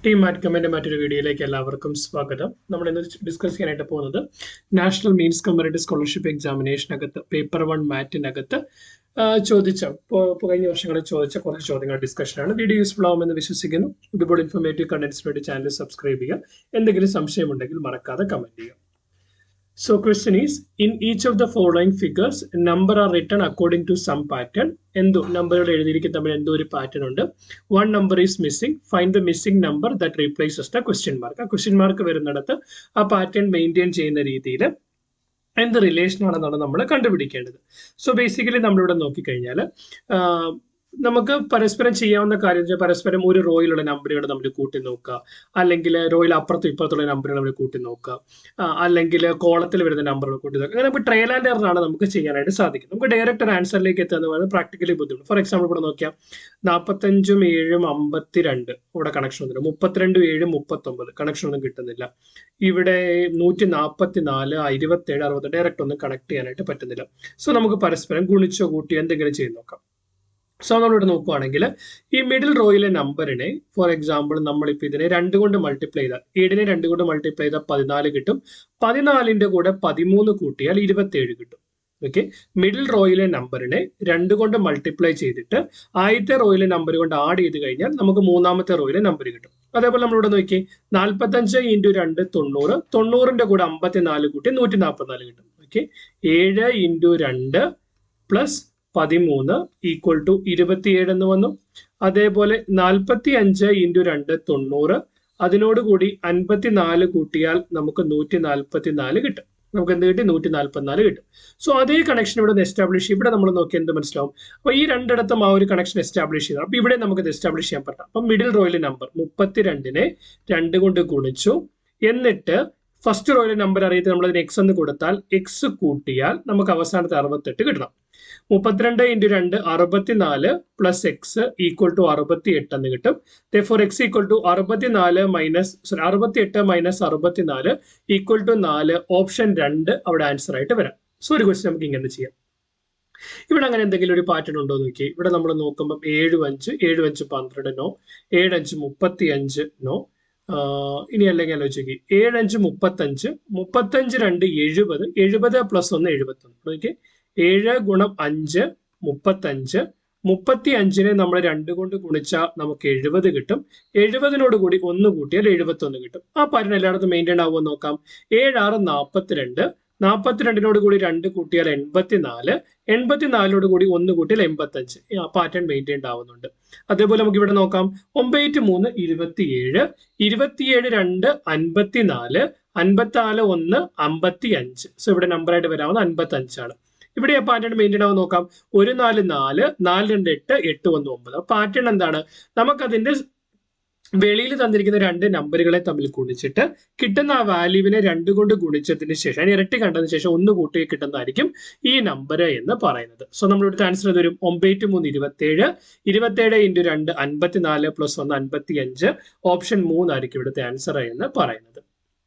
Team മാറ്റ്കമ്മിന്റെ മറ്റൊരു വീഡിയോയിലേക്ക് എല്ലാവർക്കും സ്വാഗതം. നമ്മൾ ഇന്ന് ഡിസ്കസ് ചെയ്യാനായിട്ട് പോകുന്നത് നാഷണൽ മീൻസ് കമ്പാരിറ്റീവ് സ്കോളർഷിപ്പ് എക്സാമിനേഷനകത്ത് പേപ്പർ 1 മാറ്റിനകത്ത് ചോദിച്ച കഴിഞ്ഞ വർഷങ്ങളിൽ ചോദിച്ച കുറച്ച് ചോദ്യങ്ങൾ ഡിസ്കഷനാണ്. വീഡിയോ യൂസ്ഫുൾ ആവുമെന്ന് വിശ്വസിക്കുന്നു. ഇതുപോലെ ഇൻഫോർമേറ്റീവ് കണ്ടന്റ്സിന് വേണ്ടി ചാനൽ സബ്സ്ക്രൈബ് ചെയ്യുക. എന്തെങ്കിലും സംശയമുണ്ടെങ്കിൽ മറക്കാതെ കമന്റ് ചെയ്യുക. So question is, in each of the following figures, number are written according to some pattern. എന്തു നമ്പറുകൾ എഴുതിയിരിക്കുന്ന തമ്മിൽ എന്തോ ഒരു പാറ്റേൺ ഉണ്ട്. One number is missing. Find the missing number that replaces the question mark. ആ question mark വരുന്നിടത്ത് ആ പാറ്റേൺ മെയിൻറ്റെയിൻ ചെയ്യുന്ന രീതിയിൽ എന്ത് റിലേഷൻ ആണെന്നാണ് നമ്മൾ കണ്ടുപിടിക്കേണ്ടത്. സോ ബേസിക്കലി നമ്മളിവിടെ നോക്കിക്കഴിഞ്ഞാൽ നമുക്ക് പരസ്പരം ചെയ്യാവുന്ന കാര്യം വെച്ചാൽ പരസ്പരം ഒരു റോയിലുള്ള നമ്പറുകൾ നമ്മൾ കൂട്ടി നോക്കുക, അല്ലെങ്കിൽ റോയിൽ അപ്പുറത്തും ഇപ്പുറത്തുള്ള നമ്പറുകൾ നമ്മൾ കൂട്ടി നോക്കുക, അല്ലെങ്കിൽ കോളത്തിൽ വരുന്ന നമ്പറുകൾ കൂട്ടി നോക്കുക. അങ്ങനെ നമുക്ക് ട്രയൽ ആൻഡ് എറർ ആണ് നമുക്ക് ചെയ്യാനായിട്ട് സാധിക്കും. നമുക്ക് ഡയറക്റ്റ് ഒരു ആൻസറിലേക്ക് എത്തുക എന്ന് പറയുന്നത് പ്രാക്ടിക്കലി ബുദ്ധിമുട്ട്. ഫോർ എക്സാമ്പിൾ ഇവിടെ നോക്കിയാൽ 45 7 52 ഇവിടെ കണക്ഷൻ ഒന്നുമില്ല. 32 7 39 കണക്ഷൻ ഒന്നും കിട്ടുന്നില്ല. ഇവിടെ 144 27 60 ഡയറക്റ്റ് ഒന്നും കണക്ട് ചെയ്യാനായിട്ട് പറ്റുന്നില്ല. സോ നമുക്ക് പരസ്പരം ഗുണിച്ചോ കൂട്ടിയോ എന്തെങ്കിലും ചെയ്ത് നോക്കാം. സോ നമ്മളിവിടെ നോക്കുവാണെങ്കിൽ ഈ മിഡിൽ റോയിലെ നമ്പറിനെ ഫോർ എക്സാമ്പിൾ നമ്മളിപ്പോൾ ഇതിനെ 2 കൊണ്ട് മൾട്ടിപ്ലൈ ചെയ്താൽ 7നെ 2 കൊണ്ട് മൾട്ടിപ്ലൈ ചെയ്താൽ 14 കിട്ടും. 14ന്റെ കൂടെ 13 കൂട്ടിയാൽ 27 കിട്ടും. ഓക്കെ, മിഡിൽ റോയിലെ നമ്പറിനെ 2 കൊണ്ട് മൾട്ടിപ്ലൈ ചെയ്തിട്ട് ആദ്യത്തെ റോയിലെ നമ്പർ കൊണ്ട് ആഡ് ചെയ്ത് കഴിഞ്ഞാൽ നമുക്ക് മൂന്നാമത്തെ റോയിലെ നമ്പർ കിട്ടും. അതേപോലെ നമ്മളിവിടെ നോക്കി 45 × 2 90, 90ന്റെ കൂടെ 54 കൂട്ടി 144 കിട്ടും. ഓക്കെ, 7 × 2 പ്ലസ് 13 ഈക്വൽ ടു 27 എന്ന് വന്നു. അതേപോലെ 45 × 2 90, അതിനോടുകൂടി 54 കൂട്ടിയാൽ നമുക്ക് 144 കിട്ടും. നമുക്ക് എന്ത് കിട്ടി? 144 കിട്ടും. സോ അതേ കണക്ഷൻ ഇവിടെ എസ്റ്റാബ്ലിഷ് ഇവിടെ നമ്മൾ നോക്കി എന്ത് മനസ്സിലാവും? അപ്പൊ ഈ രണ്ടിടത്തും ആ ഒരു കണക്ഷൻ എസ്റ്റാബ്ലിഷ് ചെയ്യണം. അപ്പൊ ഇവിടെ നമുക്ക് ഇത് എസ്റ്റാബ്ലിഷ് ചെയ്യാൻ പറ്റാം. അപ്പൊ മിഡിൽ റോയിലെ നമ്പർ 32നെ 2 കൊണ്ട് ഗുണിച്ചു, എന്നിട്ട് ഫസ്റ്റ് റോയിലെ നമ്പർ അറിയത്ത് നമ്മൾ അതിന് എക്സ് എന്ന് കൊടുത്താൽ എക്സ് കൂട്ടിയാൽ നമുക്ക് അവസാനത്തെ 68 കിട്ടണം. 32 × 2 64 പ്ലസ് എക്സ് ഈക്വൽ ടു 68 എന്ന് കിട്ടും. Four x equal to 68 minus 64 equal to 4. Option 2 അവിടെ ആൻസർ ആയിട്ട് വരാം. സോ ഒരു ക്വസ്റ്റ്യൻ നമുക്ക് ഇങ്ങനെ ചെയ്യാം. ഇവിടെ അങ്ങനെ എന്തെങ്കിലും ഒരു പാറ്റേൺ ഉണ്ടോ എന്ന് നോക്കി. ഇവിടെ നമ്മൾ നോക്കുമ്പോൾ 7 5 12 നോ, 7 5 35 നോ. ഇനി അല്ലെങ്കിൽ ആലോചിക്കുക 7 5 35, 35 2 70, 70 പ്ലസ് 1 71. ഓക്കെ, 7 × 5 35, 35നെ നമ്മൾ 2 കൊണ്ട് ഗുണിച്ചാൽ നമുക്ക് 70 കിട്ടും. 70നോട് കൂടി 1 കൂട്ടിയാൽ 71 കിട്ടും. ആ പാറ്റേൺ എല്ലായിടത്തും മെയിൻറ്റെയിൻ ആവുമോ നോക്കാം. 7 6 42, 42നോട് കൂടി 2 കൂട്ടിയാൽ 84, 84നോട് കൂടി 1 കൂട്ടിയാൽ 85. ആ പാറ്റേൺ മെയിൻറ്റെയിൻ ആവുന്നുണ്ട്. അതേപോലെ നമുക്ക് ഇവിടെ നോക്കാം 9 3 27, 27 2 54, 54 1 55. സോ ഇവിടെ നമ്പറായിട്ട് വരാവുന്ന 55 ആണ്. ഇവിടെ ആ പാറ്റേൺ മെയിൻറ്റെയിൻ ആവും നോക്കാം. 1 4 4, 4 2 8, 8 1 9. പാറ്റേൺ എന്താണ്? നമുക്കതിന്റെ വെളിയിൽ തന്നിരിക്കുന്ന 2 നമ്പറുകളെ തമ്മിൽ ഗുണിച്ചിട്ട് കിട്ടുന്ന ആ വാല്യൂവിനെ 2 കൊണ്ട് ഗുണിച്ചതിന് ശേഷം ഇരട്ടി കണ്ടതിന് ശേഷം 1 കൂട്ടി കിട്ടുന്നതായിരിക്കും ഈ നമ്പർ എന്ന് പറയുന്നത്. സോ നമ്മളിവിടുത്തെ ആൻസർ വരും 9 3 27, 27 × 2 54 പ്ലസ് 1 55. ഓപ്ഷൻ 3 ആയിരിക്കും ഇവിടുത്തെ ആൻസർ എന്ന് പറയുന്നത്.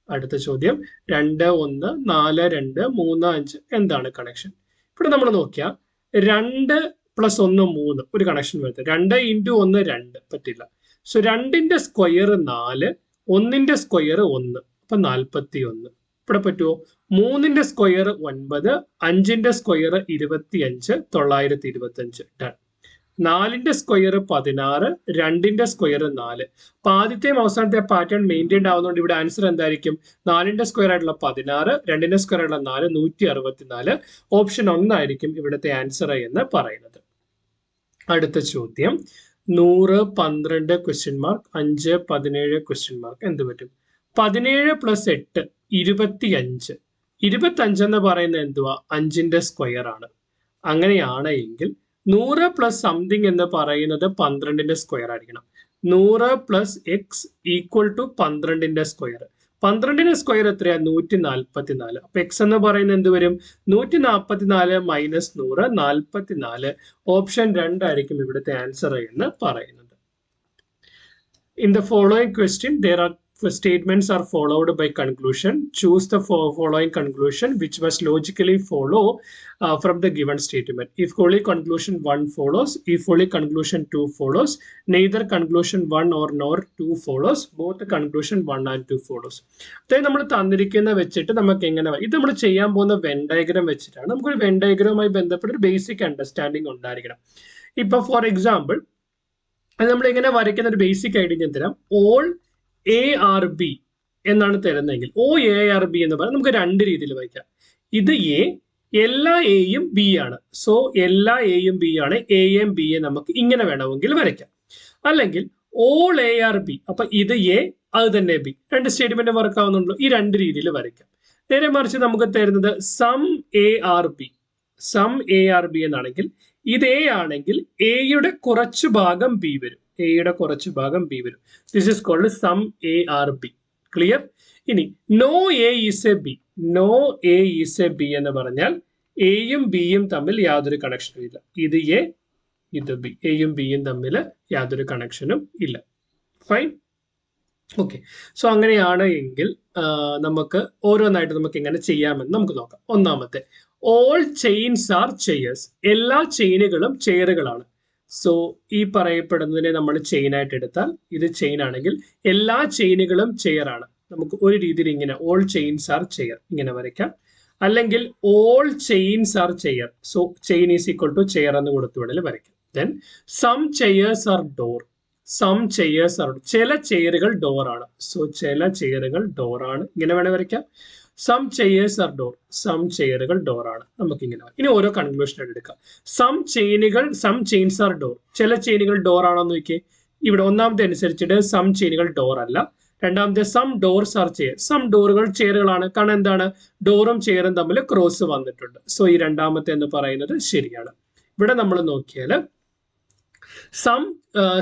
അടുത്ത ചോദ്യം 2 1 4 2 3 5 എന്താണ് കണക്ഷൻ? ഇവിടെ നമ്മൾ നോക്കിയാൽ 2 പ്ലസ് 1 3 ഒരു കണക്ഷൻ വരുന്നത്. 2 × 1 2 പറ്റില്ല. സോ 2ന്റെ സ്ക്വയർ 4, 1ന്റെ സ്ക്വയർ 1, അപ്പൊ 41. ഇവിടെ പറ്റുമോ? 3ന്റെ സ്ക്വയർ 9, 5ന്റെ സ്ക്വയർ 25, 925. ഡൺ. 4ന്റെ സ്ക്വയർ 16, 2ന്റെ സ്ക്വയർ 4. അപ്പൊ ആദ്യത്തെയും അവസാനത്തെ പാറ്റേൺ മെയിൻറ്റെയിൻ ആവുന്നതുകൊണ്ട് ഇവിടെ ആൻസർ എന്തായിരിക്കും? 4ന്റെ സ്ക്വയർ ആയിട്ടുള്ള 16, 2ന്റെ സ്ക്വയർ ആയിട്ടുള്ള 4, 164. ഓപ്ഷൻ 1 ആയിരിക്കും ഇവിടുത്തെ ആൻസർ എന്ന് പറയുന്നത്. അടുത്ത ചോദ്യം 100 12 ക്വസ്റ്റ്യൻ മാർക്ക്, 5 17 ക്വസ്റ്റ്യൻ മാർക്ക്. എന്ത് പറ്റും? 17 പ്ലസ് 8 25. 25 എന്ന് പറയുന്നത് എന്തുവാ? 5ന്റെ സ്ക്വയർ ആണ്. അങ്ങനെയാണ് എങ്കിൽ 100 പ്ലസ് സംതിങ് എന്ന് പറയുന്നത് 12ന്റെ സ്ക്വയർ ആയിരിക്കണം. 100 പ്ലസ് എക്സ് ഈക്വൽ ടു 12ന്റെ സ്ക്വയർ. 12ന്റെ സ്ക്വയർ എത്രയാ? 144. അപ്പൊ എക്സ് എന്ന് പറയുന്നത് എന്ത് വരും? 144 മൈനസ് 100 44. ഓപ്ഷൻ 2 ആയിരിക്കും ഇവിടുത്തെ ആൻസർ എന്ന് പറയുന്നത്. In the following question there are statements are followed by conclusion, choose the following conclusion which must logically follow from the given statement. If only conclusion 1 follows, if only conclusion 2 follows, neither conclusion 1 or nor 2 follows, both conclusion 1 and 2 follows. അതായത് നമ്മൾ തന്നിരിക്കുന്ന വെച്ചിട്ട് നമുക്ക് എങ്ങനെ ഇത് നമ്മൾ ചെയ്യാൻ പോകുന്ന വെൻ ഡയഗ്രാം വെച്ചിട്ടാണ്. നമുക്കൊരു വെൻ ഡയഗ്രാമുമായി ബന്ധപ്പെട്ട ഒരു ബേസിക് അണ്ടർസ്റ്റാൻഡിങ് ഉണ്ടായിരിക്കണം. ഇപ്പൊ ഫോർ എക്സാമ്പിൾ അത് നമ്മൾ എങ്ങനെ വരയ്ക്കുന്ന ഒരു ബേസിക് ഐഡിയ ഞാൻ തരാം. ഓൾ എ ആർ ബി എന്നാണ് തരുന്നതെങ്കിൽ ഓ എ ആർ ബി എന്ന് പറഞ്ഞാൽ നമുക്ക് രണ്ട് രീതിയിൽ വായിക്കാം. ഇത് എ, എല്ലാ എയും ബി ആണ്. സോ എല്ലാ എയും ബി ആണ്. എയും ബി എ നമുക്ക് ഇങ്ങനെ വേണമെങ്കിൽ വരയ്ക്കാം. അല്ലെങ്കിൽ ഓൾ എ ആർ ബി, അപ്പൊ ഇത് എ അത് തന്നെ ബി, രണ്ട് സ്റ്റേറ്റ്മെന്റ് വർക്ക് ആവുന്നുണ്ടല്ലോ. ഈ രണ്ട് രീതിയിൽ വരയ്ക്കാം. നേരെ മറിച്ച് നമുക്ക് തരുന്നത് some A are B, some A are B എന്നാണെങ്കിൽ ഇത് എ ആണെങ്കിൽ എയുടെ കുറച്ച് ഭാഗം ബി വരും, എയുടെ കുറച്ച് ഭാഗം ബി വരും. This is called some A are B. Clear? ഇനി no A is a B, no A is a B എന്ന് പറഞ്ഞാൽ എയും ബിയും തമ്മിൽ യാതൊരു കണക്ഷനും ഇല്ല. ഇത് എ, ഇത് ബി, എയും ബിയും തമ്മിൽ യാതൊരു കണക്ഷനും ഇല്ല. ഫൈൻ. ഓക്കെ. സോ അങ്ങനെയാണ് എങ്കിൽ നമുക്ക് ഓരോന്നായിട്ട് നമുക്ക് എങ്ങനെ ചെയ്യാമെന്ന് നമുക്ക് നോക്കാം. ഒന്നാമത്തെ, ഓൾ ചെയിൻസ് ആർ ചെയേഴ്സ്, എല്ലാ ചെയിനുകളും ചെയറുകളാണ്. സോ ഈ പറയപ്പെടുന്നതിനെ നമ്മൾ ചെയിൻ ആയിട്ട് എടുത്താൽ ഇത് ചെയിൻ ആണെങ്കിൽ എല്ലാ ചെയിനുകളും ചെയർ ആണ്. നമുക്ക് ഒരു രീതിയിൽ ഇങ്ങനെ ഓൾ ചെയിൻസ് ആർ ചെയർ ഇങ്ങനെ വരയ്ക്കാം. അല്ലെങ്കിൽ all chains are chair, so chain is equal to chair എന്ന് കൊടുത്തു വേണമെങ്കിൽ വരയ്ക്കാം. Then some chairs are door, some chairs are, ചില ചെയറുകൾ ഡോർ ആണ്. സോ ചില ചെയറുകൾ ഡോർ ആണ്, ഇങ്ങനെ വേണേൽ വരയ്ക്കാം. Some chairs are door, some ചെയറുകൾ ഡോർ ആണ്, നമുക്ക് ഇങ്ങനെ. ഇനി ഓരോ കൺക്ലൂഷൻ ആയിട്ട് എടുക്കാം. സം ചെയിൻസ് ആർ ഡോർ, ചില ചെയിനുകൾ ഡോർ ആണോ എന്ന് നോക്കിയേ. ഇവിടെ ഒന്നാമത്തെ അനുസരിച്ചിട്ട് സം ചെയിനുകൾ ഡോർ അല്ല. രണ്ടാമത്തെ some doors are chair, some ഡോറുകൾ ചെയറുകളാണ്. കാരണം എന്താണ്, ഡോറും ചെയറും തമ്മിൽ ക്രോസ് വന്നിട്ടുണ്ട്. സോ ഈ രണ്ടാമത്തെ എന്ന് പറയുന്നത് ശരിയാണ്. ഇവിടെ നമ്മൾ നോക്കിയാൽ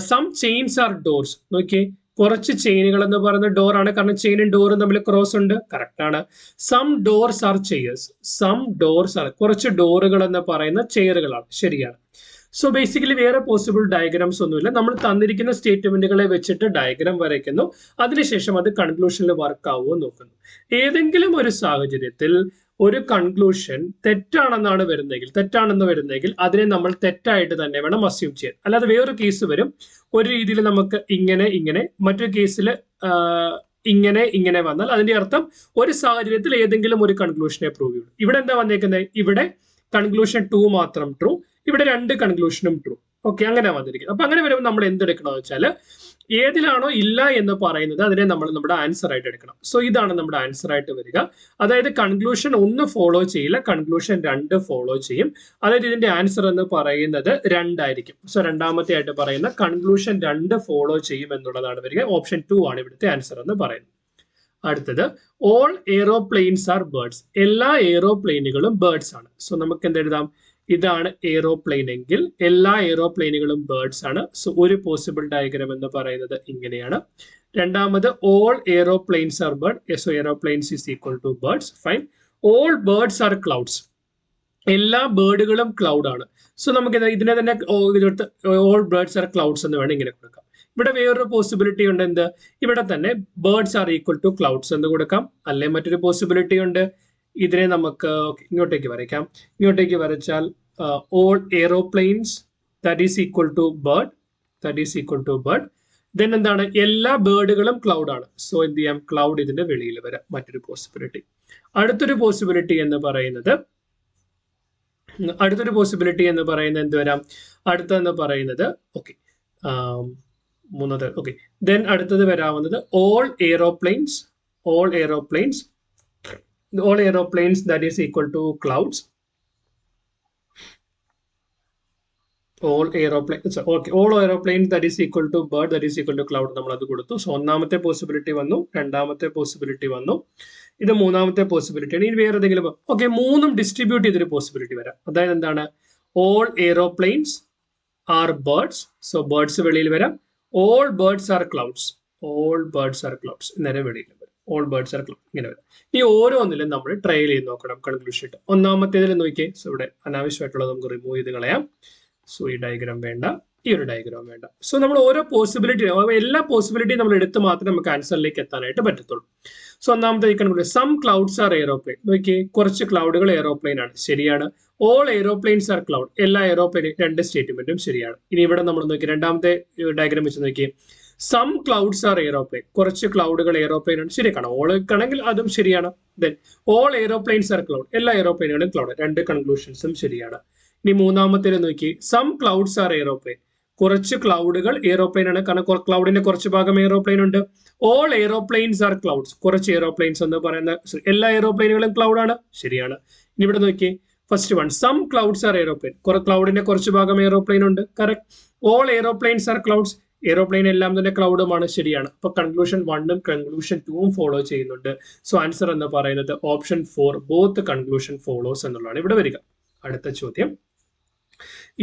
സം ചെയിൻസ് ആർ ഡോർസ്, നോക്കിയേ കുറച്ച് ചെയിനുകൾ എന്ന് പറയുന്ന ഡോർ ആണ്, കാരണം ചെയിനും ഡോറും തമ്മിൽ ക്രോസ് ഉണ്ട്. കറക്റ്റ് ആണ്. Some doors are chairs, some doors are, കുറച്ച് ഡോറുകൾ എന്ന് പറയുന്ന ചെയറുകളാണ്, ശരിയാണ്. സോ ബേസിക്കലി വേറെ പോസിബിൾ ഡയഗ്രാംസ് ഒന്നുമില്ല. നമ്മൾ തന്നിരിക്കുന്ന സ്റ്റേറ്റ്മെന്റുകളെ വെച്ചിട്ട് ഡയഗ്രാം വരയ്ക്കുന്നു, അതിനുശേഷം അത് കൺക്ലൂഷനിൽ വർക്ക് ആവുമോ നോക്കുന്നു. ഏതെങ്കിലും ഒരു സാഹചര്യത്തിൽ ഒരു കൺക്ലൂഷൻ തെറ്റാണെന്ന് വരുന്നെങ്കിൽ അതിനെ നമ്മൾ തെറ്റായിട്ട് തന്നെ വേണം അസ്യൂം ചെയ്യാൻ. അല്ലാതെ വേറൊരു കേസ് വരും, ഒരു രീതിയിൽ നമുക്ക് ഇങ്ങനെ മറ്റൊരു കേസിൽ ഇങ്ങനെ വന്നാൽ അതിന്റെ അർത്ഥം ഒരു സാഹചര്യത്തിൽ ഏതെങ്കിലും ഒരു കൺക്ലൂഷനെ പ്രൂവ് ചെയ്യും. ഇവിടെ എന്താ വന്നേക്കുന്നത്, ഇവിടെ കൺക്ലൂഷൻ 2 മാത്രം ട്രൂ, ഇവിടെ രണ്ട് കൺക്ലൂഷനും ട്രൂ. ഓക്കെ, അങ്ങനെ വന്നിരിക്കുന്നത്. അപ്പൊ അങ്ങനെ വരുമ്പോൾ നമ്മൾ എന്തെടുക്കണമെന്ന് വെച്ചാൽ ഏതിലാണോ ഇല്ല എന്ന് പറയുന്നത് അതിനെ നമ്മൾ നമ്മുടെ ആൻസർ ആയിട്ട് എടുക്കണം. സോ ഇതാണ് നമ്മുടെ ആൻസർ ആയിട്ട് വരിക. അതായത് കൺക്ലൂഷൻ 1 ഫോളോ ചെയ്യില്ല, കൺക്ലൂഷൻ 2 ഫോളോ ചെയ്യും. അതായത് ഇതിന്റെ ആൻസർ എന്ന് പറയുന്നത് 2 ആയിരിക്കും. സോ രണ്ടാമത്തെ ആയിട്ട് പറയുന്ന കൺക്ലൂഷൻ 2 ഫോളോ ചെയ്യും എന്നുള്ളതാണ് വരിക. ഓപ്ഷൻ 2 ആണ് ഇവിടുത്തെ ആൻസർ എന്ന് പറയുന്നത്. അടുത്തത്, ഓൾ എയ്റോപ്ലെയിൻസ് ആർ ബേർഡ്സ്, എല്ലാ എയ്റോപ്ലെയിനുകളും ബേർഡ്സ് ആണ്. സോ നമുക്ക് എന്തെഴുതാം, ഇതാണ് എയ്റോപ്ലെയിൻ എങ്കിൽ എല്ലാ എയ്റോപ്ലെയിനുകളും ബേർഡ്സ് ആണ്. സോ ഒരു പോസിബിൾ ഡയഗ്രാം എന്ന് പറയുന്നത് ഇങ്ങനെയാണ്. രണ്ടാമത്, all aeroplanes are bird, so aeroplanes is equal to birds. Fine. All birds are clouds, എല്ലാ ബേർഡുകളും ക്ലൗഡ് ആണ്. സോ നമുക്ക് ഇതിനെ തന്നെ ഓൾ ബേർഡ്സ് ആർ ക്ലൗഡ്സ് എന്ന് വേണം ഇങ്ങനെ കൊടുക്കാം. ഇവിടെ വേറൊരു പോസിബിലിറ്റി ഉണ്ട്, എന്ത്, ഇവിടെ തന്നെ birds are equal to clouds എന്ന് കൊടുക്കാം. അല്ലെ മറ്റൊരു പോസിബിലിറ്റി ഉണ്ട്, ഇതിനെ നമുക്ക് ഇങ്ങോട്ടേക്ക് വരയ്ക്കാം. ഇങ്ങോട്ടേക്ക് വരച്ചാൽ all aeroplanes that is equal to bird, that is equal to bird. Then എന്താണ്, എല്ലാ ബേർഡുകളും ക്ലൗഡ് ആണ്. സോ എന്ത് ചെയ്യാം, ക്ലൗഡ് ഇതിന്റെ വെളിയിൽ വരാം, മറ്റൊരു പോസിബിലിറ്റി. അടുത്തൊരു പോസിബിലിറ്റി എന്ന് പറയുന്നത് എന്ത് വരാം, അടുത്തെന്ന് പറയുന്നത് ഓക്കെ മൂന്നത്. ഓക്കെ, ദെൻ അടുത്തത് വരാവുന്നത് all aeroplanes that is equal to clouds. All aeroplanes that is equal to bird that is equal to cloud നമ്മൾ അത് കൊടുത്തു. സോ ഒന്നാമത്തെ പോസിബിലിറ്റി വന്നു, രണ്ടാമത്തെ പോസിബിലിറ്റി വന്നു, ഇത് മൂന്നാമത്തെ പോസിബിലിറ്റി ആണ്. ഇനി വേറെ ഏതെങ്കിലും ഓക്കെ മൂന്നും ഡിസ്ട്രിബ്യൂട്ട് ചെയ്തൊരു പോസിബിലിറ്റി വരാം. അതായത് എന്താണ്, all aeroplanes are birds, so birds വെളിയിൽ വരാം. ഓൾ ബേർഡ്സ് ആർ ക്ലൗഡ്സ്, നേരെ വെളിയിൽ വരാം. ഓൾ ബേർഡ്സ് ആർ ക്ലൗഡ് ഇങ്ങനെ വരാം. ഈ ഓരോന്നിലും നമ്മൾ ട്രയൽ ചെയ്ത് നോക്കണം കൺക്ലൂഷൻ. ഒന്നാമത്തേതിൽ നോക്കിയേ, സോ ഇവിടെ അനാവശ്യമായിട്ടുള്ളത് നമുക്ക് റിമൂവ് ചെയ്ത് കളയാം. സോ ഈ ഡയഗ്രാം വേണ്ട. ഈ ഒരു ഡയഗ്രാം വേണ്ട. സോ നമ്മൾ ഓരോ പോസിബിലിറ്റി, എല്ലാ പോസിബിലിറ്റിയും നമ്മൾ എടുത്ത് മാത്രമേ നമുക്ക് ആൻസറിലേക്ക് എത്താനായിട്ട് പറ്റത്തുള്ളൂ. സോ ഒന്നാമത്തെ കണ്ടുപിടിക്കുക സം ക്ലൗഡ്സ് ആർ എയറോപ്ലെയിൻ. നോക്കിയേ, കുറച്ച് ക്ലൗഡുകൾ എയറോപ്ലെയിൻ ആണ്, ശരിയാണ്. ഓൾ എയറോപ്ലെയിൻസ് ആർ ക്ലൗഡ്, എല്ലാ എയറോപ്ലെയിൻ, രണ്ട് സ്റ്റേറ്റ്മെന്റും ശരിയാണ്. ഇനി ഇവിടെ നമ്മൾ നോക്കി രണ്ടാമത്തെ ഡയഗ്രാം വെച്ച് നോക്കിയേ, സം ക്ലൗഡ്സ് ആർ എയറോപ്ലെയിൻ, കുറച്ച് ക്ലൗഡുകൾ എയറോപ്ലെയിൻ ആണ്, ശരിയാണ്. ഓൾ ആണെങ്കിൽ അതും ശരിയാണ്. Then all aeroplanes are cloud, എല്ലാ എയറോപ്ലെയിനുകളും ക്ലൗഡ്, രണ്ട് കൺക്ലൂഷൻസും ശരിയാണ്. ഇനി മൂന്നാമത്തേത് നോക്കി, സം ക്ലൗഡ്സ് ആർ എയറോപ്ലെയിൻ, കുറച്ച് ക്ലൗഡുകൾ എയറോപ്ലെയിൻ ആണ്, കാരണം ക്ലൗഡിന്റെ കുറച്ച് ഭാഗം എയറോപ്ലെയിൻ ഉണ്ട്. ഓൾ എയറോപ്ലെയിൻസ് ആർ ക്ലൗഡ്സ്, കുറച്ച് എയറോപ്ലെയിൻസ് എന്ന് പറയുന്ന എല്ലാ എയറോപ്ലെയിനുകളും ക്ലൗഡ് ആണ്, ശരിയാണ്. ഇനി ഇവിടെ നോക്കിയേ, first one, some clouds are aeroplane, ക്ലൗഡിന്റെ കുറച്ച് ഭാഗം എയറോപ്ലെയിൻ ഉണ്ട്, correct. All aeroplanes are clouds, aeroplane എല്ലാം തന്നെ ക്ലൗഡുമാണ്, ശരിയാണ്. അപ്പൊ കൺക്ലൂഷൻ 1ഉം കൺക്ലൂഷൻ 2ഉം ഫോളോ ചെയ്യുന്നുണ്ട്. സോ ആൻസർ എന്ന് പറയുന്നത് ഓപ്ഷൻ 4, ബോത്ത് കൺക്ലൂഷൻ ഫോളോസ് എന്നുള്ളതാണ് ഇവിടെ വരിക. അടുത്ത ചോദ്യം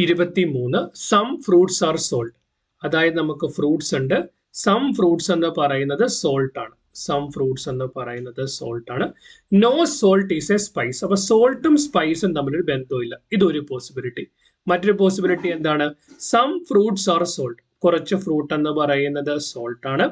23, സം ഫ്രൂട്ട്സ് ആർ സോൾട്ട്. അതായത് നമുക്ക് ഫ്രൂട്ട്സ് ഉണ്ട്, സം ഫ്രൂട്ട്സ് എന്ന് പറയുന്നത് സോൾട്ട് ആണ്. സം ഫ്രൂട്ട്സ് എന്ന് പറയുന്നത് സോൾട്ട് ആണ്. No salt is a spice. അപ്പൊ സോൾട്ടും സ്പൈസും തമ്മിലൊരു ബന്ധമില്ല, ഇതൊരു പോസിബിലിറ്റി. മറ്റൊരു പോസിബിലിറ്റി എന്താണ്, സം ഫ്രൂട്ട്സ് ആർ സോൾട്ട്, കുറച്ച് ഫ്രൂട്ട് എന്ന് പറയുന്നത് സോൾട്ട് ആണ്.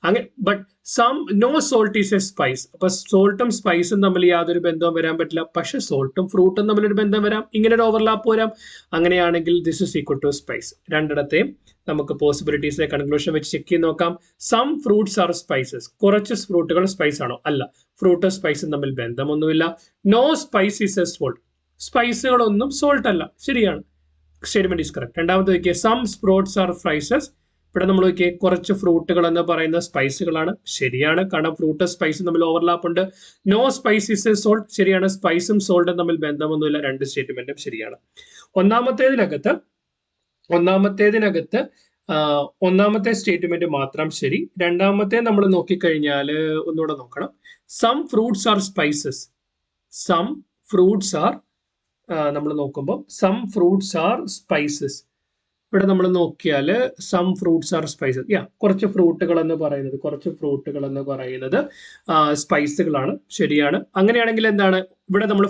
അങ്ങനെ but some no salt is a spice. അപ്പൊ സോൾട്ടും സ്പൈസും തമ്മിൽ യാതൊരു ബന്ധവും വരാൻ പറ്റില്ല, പക്ഷെ സോൾട്ടും ഫ്രൂട്ടും തമ്മിലൊരു ബന്ധം വരാം, ഇങ്ങനെ ഒരു ഓവർലാപ്പ് വരാം. അങ്ങനെയാണെങ്കിൽ this is equal to spice. രണ്ടിടത്തെയും നമുക്ക് പോസിബിലിറ്റീസിലെ കൺക്ലൂഷൻ വെച്ച് ചെക്ക് ചെയ്ത് നോക്കാം. സം ഫ്രൂട്ട്സ് ആർ സ്പൈസസ്, കുറച്ച് ഫ്രൂട്ടുകൾ സ്പൈസ് ആണോ? അല്ല. ഫ്രൂട്ടും സ്പൈസും തമ്മിൽ ബന്ധമൊന്നുമില്ല. No spice is a salt, സ്പൈസുകളൊന്നും സോൾട്ട് അല്ല, ശരിയാണ്. Statement is correct. രണ്ടാമത്തെ നോക്കിയേ, സം ഫ്രൂട്ട്സ് ആർ സ്പൈസസ്. ഇവിടെ നമ്മൾ നോക്കിയേ, കുറച്ച് ഫ്രൂട്ടുകൾ എന്ന് പറയുന്ന സ്പൈസുകളാണ്, ശരിയാണ്, കാരണം ഫ്രൂട്ട് സ്പൈസും തമ്മിൽ ഓവർലാപ്പ് ഉണ്ട്. No spice is a salt, ശരിയാണ്. സ്പൈസും സോൾട്ടും തമ്മിൽ ബന്ധമൊന്നുമില്ല, രണ്ട് സ്റ്റേറ്റ്മെന്റും ശരിയാണ്. ഒന്നാമത്തെ സ്റ്റേറ്റ്മെന്റ് മാത്രം ശരി. രണ്ടാമത്തെ നമ്മൾ നോക്കിക്കഴിഞ്ഞാൽ ഒന്നുകൂടെ നോക്കണം. Some fruits are spices, some fruits are, നമ്മൾ നോക്കുമ്പോൾ സം ഫ്രൂട്ട്സ് ആർ സ്പൈസസ്, ഇവിടെ നമ്മൾ നോക്കിയാൽ സം ഫ്രൂട്ട്സ് ആർ സ്പൈസസ്, കുറച്ച് ഫ്രൂട്ടുകൾ എന്ന് പറയുന്നത് സ്പൈസുകളാണ്, ശരിയാണ്. അങ്ങനെയാണെങ്കിൽ എന്താണ്, ഇവിടെ നമ്മൾ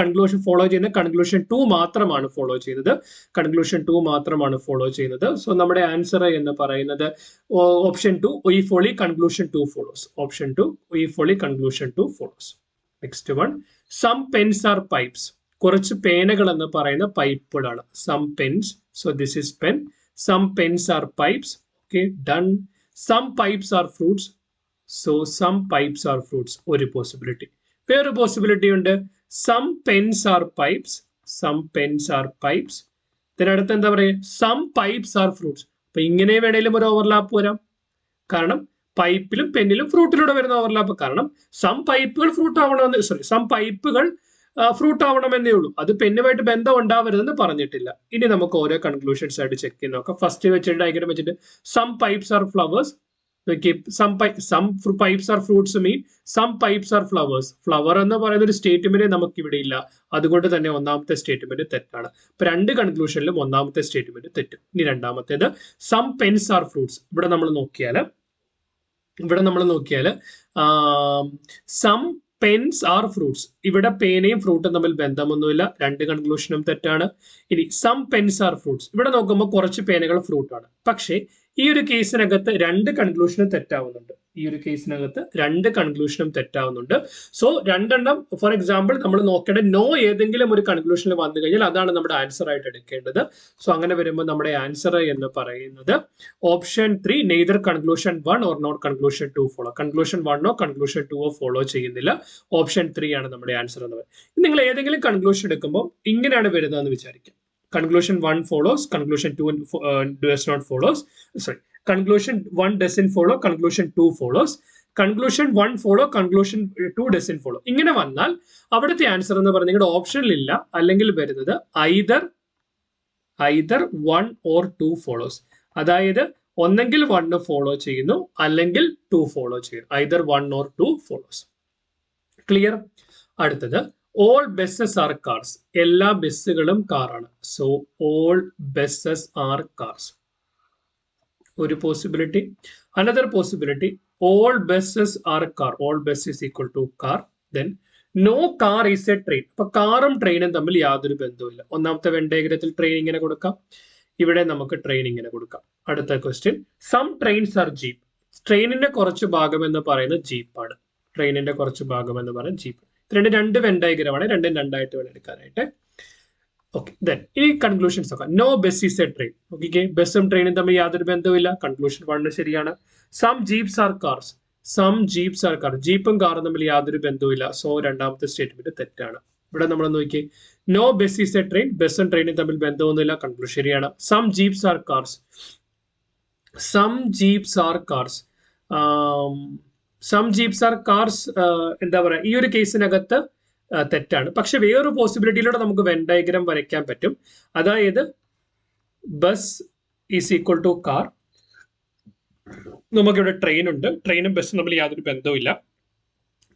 കൺക്ലൂഷൻ ഫോളോ ചെയ്യുന്ന കൺക്ലൂഷൻ 2 മാത്രമാണ് ഫോളോ ചെയ്യുന്നത്. സോ നമ്മുടെ ആൻസർ എന്ന് പറയുന്നത് option 2, if only conclusion 2 follows. Option 2, if only conclusion 2 follows. Next one, some pens are pipes. കുറച്ച് പേനകൾ എന്ന് പറയുന്ന പൈപ്പുകളാണ്, some pens. So this is pen. Some pens are pipes. Okay, done. Some pipes are fruits. So some pipes are fruits, ഒരു possibility. വേറൊരു possibility ഉണ്ട്, some pens are pipes. Some pens are pipes. ഇതിനടുത്ത് എന്താ പറയുക, some pipes are fruits. അപ്പൊ ഇങ്ങനെ വേണേലും ഒരു ഓവർലാപ്പ് വരാം, കാരണം പൈപ്പിലും പെന്നിലും ഫ്രൂട്ടിലൂടെ വരുന്ന ഓവർലാപ്പ്. കാരണം സം പൈപ്പുകൾ ഫ്രൂട്ട് ആവണമെന്നേ ഉള്ളൂ, അത് പെന്നുമായിട്ട് ബന്ധം ഉണ്ടാവരുതെന്ന് പറഞ്ഞിട്ടില്ല. ഇനി നമുക്ക് ഓരോ കൺക്ലൂഷൻസ് ആയിട്ട് ചെക്ക് ചെയ്ത് നോക്കാം. ഫസ്റ്റ് വെച്ചിട്ട് ഡയഗ്രം വെച്ചിട്ട് some pipes are flowers. Some pipes are fruits mean some pipes are flowers. Flower എന്ന് പറയുന്ന ഒരു സ്റ്റേറ്റ്മെന്റ് നമുക്ക് ഇവിടെ ഇല്ല, അതുകൊണ്ട് തന്നെ ഒന്നാമത്തെ സ്റ്റേറ്റ്മെന്റ് തെറ്റാണ്. ഇപ്പൊ രണ്ട് കൺക്ലൂഷനിലും ഒന്നാമത്തെ സ്റ്റേറ്റ്മെന്റ് തെറ്റും. ഇനി രണ്ടാമത്തേത്, സം പെൻസ് ആർ ഫ്രൂട്ട്സ്. ഇവിടെ നമ്മൾ നോക്കിയാൽ സം പെൻസ് ആർ ഫ്രൂട്ട്സ്. ഇവിടെ പേനയും ഫ്രൂട്ടും തമ്മിൽ ബന്ധമൊന്നുമില്ല, രണ്ട് കൺക്ലൂഷനും തെറ്റാണ്. ഇനി സം പെൻസ് ആർ ഫ്രൂട്ട്സ്, ഇവിടെ നോക്കുമ്പോൾ കുറച്ച് പേനകൾ ഫ്രൂട്ടാണ്, പക്ഷേ ഈ ഒരു കേസിനകത്ത് രണ്ട് കൺക്ലൂഷനും തെറ്റാവുന്നുണ്ട്. സോ രണ്ടെണ്ണം, ഫോർ എക്സാമ്പിൾ നമ്മൾ നോക്കേണ്ട നോ ഏതെങ്കിലും ഒരു കൺക്ലൂഷനിൽ വന്നു കഴിഞ്ഞാൽ അതാണ് നമ്മുടെ ആൻസർ ആയിട്ട് എടുക്കേണ്ടത്. സോ അങ്ങനെ വരുമ്പോൾ നമ്മുടെ ആൻസർ എന്ന് പറയുന്നത് option 3, neither conclusion 1 or not conclusion 2 follow. Conclusion 1ഓ കൺക്ലൂഷൻ 2ഓ ഫോളോ ചെയ്യുന്നില്ല, ഓപ്ഷൻ 3 ആണ് നമ്മുടെ ആൻസർ എന്ന് പറയുന്നത്. നിങ്ങൾ ഏതെങ്കിലും കൺക്ലൂഷൻ എടുക്കുമ്പോൾ ഇങ്ങനെയാണ് വരുന്നതെന്ന് വിചാരിക്കാം. Conclusion 1 follows, conclusion 2 does not follows. Sorry, conclusion 1 doesn't follow, conclusion 2 follows. Conclusion 1 follow, conclusion 2 doesn't follow. ഇങ്ങനെ വന്നാൽ അവിടുത്തെ ആൻസർ എന്ന് പറഞ്ഞാൽ നിങ്ങളുടെ ഓപ്ഷനിൽ ഇല്ല, അല്ലെങ്കിൽ വരുന്നത് either 1 or 2 follows. അതായത് ഒന്നെങ്കിൽ 1 ഫോളോ ചെയ്യുന്നു, അല്ലെങ്കിൽ 2 ഫോളോ ചെയ്യുന്നു. either 1 or 2 follows. ക്ലിയർ? അടുത്തത്, all buses are cars. എല്ലാ ബസ്സുകളും കാറാണ്. So all buses are cars. ഒരു possibility. Another possibility, all buses are car. All bus is equal to car. Then no car is a train. അപ്പൊ കാറും ട്രെയിനും തമ്മിൽ യാതൊരു ബന്ധവുമില്ല. ഒന്നാമത്തെ വെൻ ഡയഗ്രത്തിൽ ട്രെയിൻ ഇങ്ങനെ കൊടുക്കാം. ഇവിടെ നമുക്ക് ട്രെയിനിങ്ങിന് കൊടുക്കാം. അടുത്ത question, some trains are jeep. ട്രെയിനിന്റെ കുറച്ച് ഭാഗം എന്ന് പറയുന്നത് ജീപ്പാണ്. ട്രെയിനിന്റെ കുറച്ച് ഭാഗം എന്ന് പറയുന്നത് ജീപ്പ്. രണ്ട് വെൻ ഡയഗ്രമാണ്, രണ്ടും രണ്ടായിട്ട് വേണം എടുക്കാനായിട്ട്. ഓക്കെ, ദെൻ ഈ കൺക്ലൂഷൻസ് ഒക്കെ. No bus is a train. Okay, ബസ്സും ട്രെയിനും തമ്മിൽ യാതൊരു ബന്ധവുമില്ല. കൺക്ലൂഷൻ 1 ശരിയാണ്. Some jeeps are cars. Some jeeps are car. ജീപ്പും കാറും തമ്മിൽ യാതൊരു ബന്ധവുമില്ല. സോ രണ്ടാമത്തെ സ്റ്റേറ്റ്മെന്റ് തെറ്റാണ്. ഇവിടെ നമ്മൾ നോക്കി, no bus is a train. ബസ്സും ട്രെയിനും തമ്മിൽ ബന്ധമൊന്നുമില്ല. കൺക്ലൂഷൻ ശരിയാണ്. Some jeeps are cars. Some jeeps are cars. Some jeeps are cars എന്താ പറയുക, ഈ ഒരു കേസിനകത്ത് തെറ്റാണ്. പക്ഷെ വേറൊരു പോസിബിലിറ്റിയിലൂടെ നമുക്ക് വെൻ ഡയഗ്രാം വരയ്ക്കാൻ പറ്റും. അതായത് bus is equal to car. നമുക്കിവിടെ ട്രെയിൻ ഉണ്ട്, ട്രെയിനും ബസ്സും തമ്മിൽ യാതൊരു ബന്ധവുമില്ല.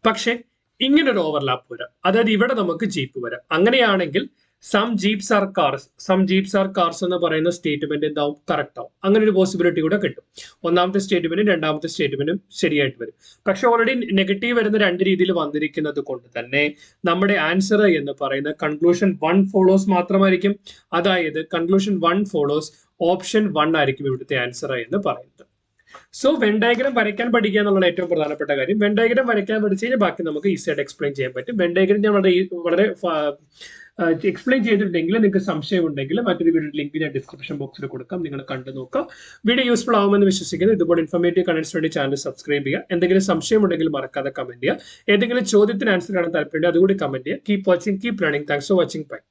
പക്ഷെ ഇങ്ങനൊരു ഓവർലാപ്പ് വരാം. അതായത് ഇവിടെ നമുക്ക് ജീപ്പ് വരാം. അങ്ങനെയാണെങ്കിൽ some jeeps are cars, some jeeps are cars എന്ന് പറയുന്ന സ്റ്റേറ്റ്മെന്റ് എന്താവും, കറക്റ്റ് ആവും. അങ്ങനെ ഒരു പോസിബിലിറ്റി കൂടെ കിട്ടും. ഒന്നാമത്തെ സ്റ്റേറ്റ്മെന്റും രണ്ടാമത്തെ സ്റ്റേറ്റ്മെന്റും ശരിയായിട്ട് വരും. പക്ഷെ ഓൾറെഡി നെഗറ്റീവ് വരുന്ന രണ്ട് രീതിയിൽ വന്നിരിക്കുന്നത് കൊണ്ട് തന്നെ നമ്മുടെ ആൻസർ എന്ന് പറയുന്നത് കൺക്ലൂഷൻ 1 ഫോളോസ് മാത്രമായിരിക്കും. അതായത് കൺക്ലൂഷൻ 1 ഫോളോസ്, ഓപ്ഷൻ 1 ആയിരിക്കും ഇവിടുത്തെ ആൻസർ എന്ന് പറയുന്നത്. സോ വെൻ ഡയഗ്രാം വരയ്ക്കാൻ പഠിക്കുക എന്നുള്ള ഏറ്റവും പ്രധാനപ്പെട്ട കാര്യം. വെൻ ഡയഗ്രാം വരയ്ക്കാൻ പഠിച്ചു കഴിഞ്ഞാൽ ബാക്കി നമുക്ക് ഈസി ആയിട്ട് എക്സ്പ്ലെയിൻ ചെയ്യാൻ പറ്റും. വെൻ ഡയഗ്രാം ഞാൻ വളരെ എക്സ്പ്ലെയിൻ ചെയ്തിട്ടുണ്ടെങ്കിൽ നിങ്ങൾക്ക് സംശയം ഉണ്ടെങ്കിൽ മറ്റൊരു വീഡിയോ ലിങ്ക് ഞാൻ ഡിസ്ക്രിപ്ഷൻ ബോക്സിൽ കൊടുക്കാം, നിങ്ങൾ കണ്ടു നോക്കുക. വീഡിയോ യൂസ്ഫുൾ ആവുമെന്ന് വിശ്വസിക്കുന്നു. ഇതുപോലെ ഇൻഫോർമേറ്റീവ് കണ്ടന്റ്സിന് വേണ്ടി ചാനൽ സബ്സ്ക്രൈബ് ചെയ്യുക. എന്തെങ്കിലും സംശയം ഉണ്ടെങ്കിൽ മറക്കാതെ കമന്റ് ചെയ്യുക. ഏതെങ്കിലും ചോദ്യത്തിന് ആൻസർ കാണാൻ താല്പര്യം അതുകൂടി കമന്റ് ചെയ്യുക. Keep watching, keep learning. Thanks for watching. By.